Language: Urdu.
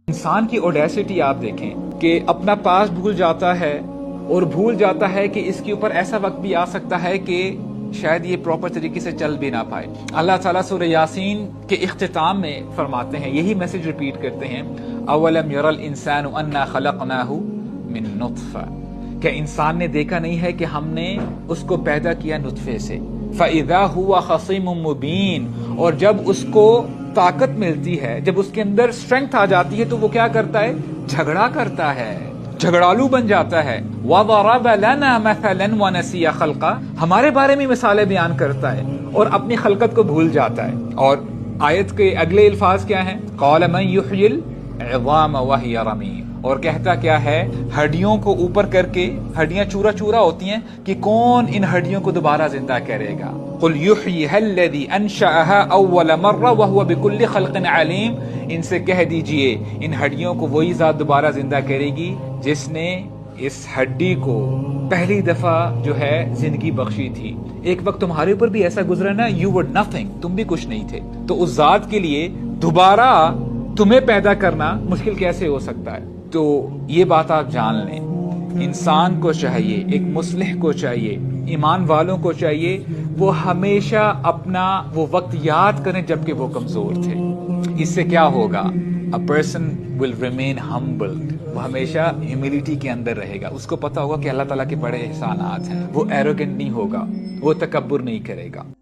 انسان کی اوڈیسٹی آپ دیکھیں کہ اپنا پاس بھول جاتا ہے اور بھول جاتا ہے کہ اس کے اوپر ایسا وقت بھی آ سکتا ہے کہ شاید یہ پراپر طریقے سے چل بھی نہ پائے۔ اللہ تعالیٰ سورہ یاسین کے اختتام میں فرماتے ہیں، یہی میسج ریپیٹ کرتے ہیں، اولم یر الانسان انا خلقناہ من نطفہ، کہ انسان نے دیکھا نہیں ہے کہ ہم نے اس کو پیدا کیا نطفے سے، فاذا هو خصیم مبین، اور جب اس کو طاقت ملتی ہے، جب اس کے اندر اسٹرینتھ آ جاتی ہے تو وہ کیا کرتا ہے؟ جھگڑا کرتا ہے، جھگڑالو بن جاتا ہے۔ وَضَرَبَ لَنَا مَثَلًا وَنَسِيَ خَلْقَهُ، ہمارے بارے میں مثالیں بیان کرتا ہے اور اپنی خلقت کو بھول جاتا ہے۔ اور آیت کے اگلے الفاظ کیا ہیں؟ قَالَ مَن يُحْيِي الْعِظَامَ وَهِيَ رَمِيمٌ، اور کہتا کیا ہے؟ ہڈیوں کو اوپر کر کے، ہڈیاں چورا چورا ہوتی ہیں، کہ کون ان ہڈیوں کو دوبارہ زندہ کرے گا؟ قُلْ يُحْيِيهَا الَّذِي أَنشَأَهَا أَوَّلَ مَرَّةٍ وَهُوَ بِكُلِّ خَلْقٍ عَلِيمٌ، ان سے کہہ دیجئے ان ہڈیوں کو وہی ذات دوبارہ زندہ کرے گی جس نے اس ہڈی کو پہلی دفعہ جو ہے زندگی بخشی تھی۔ ایک وقت تمہارے اوپر بھی ایسا گزرا نا، you were nothing، تم بھی کچھ نہیں تھے، تو اس ذات کے لیے دوبارہ تمہیں پیدا کرنا مشکل کیسے ہو سکتا ہے؟ تو یہ بات آپ جان لیں، انسان کو چاہیے، ایک مصلح کو چاہیے، ایمان والوں کو چاہیے، وہ ہمیشہ اپنا وہ وقت یاد کریں جب کہ وہ کمزور تھے۔ اس سے کیا ہوگا؟ A person will remain humbled، وہ ہمیشہ ہیوملٹی کے اندر رہے گا، اس کو پتا ہوگا کہ اللہ تعالیٰ کے بڑے احسانات ہیں، وہ ایروگنٹ نہیں ہوگا، وہ تکبر نہیں کرے گا۔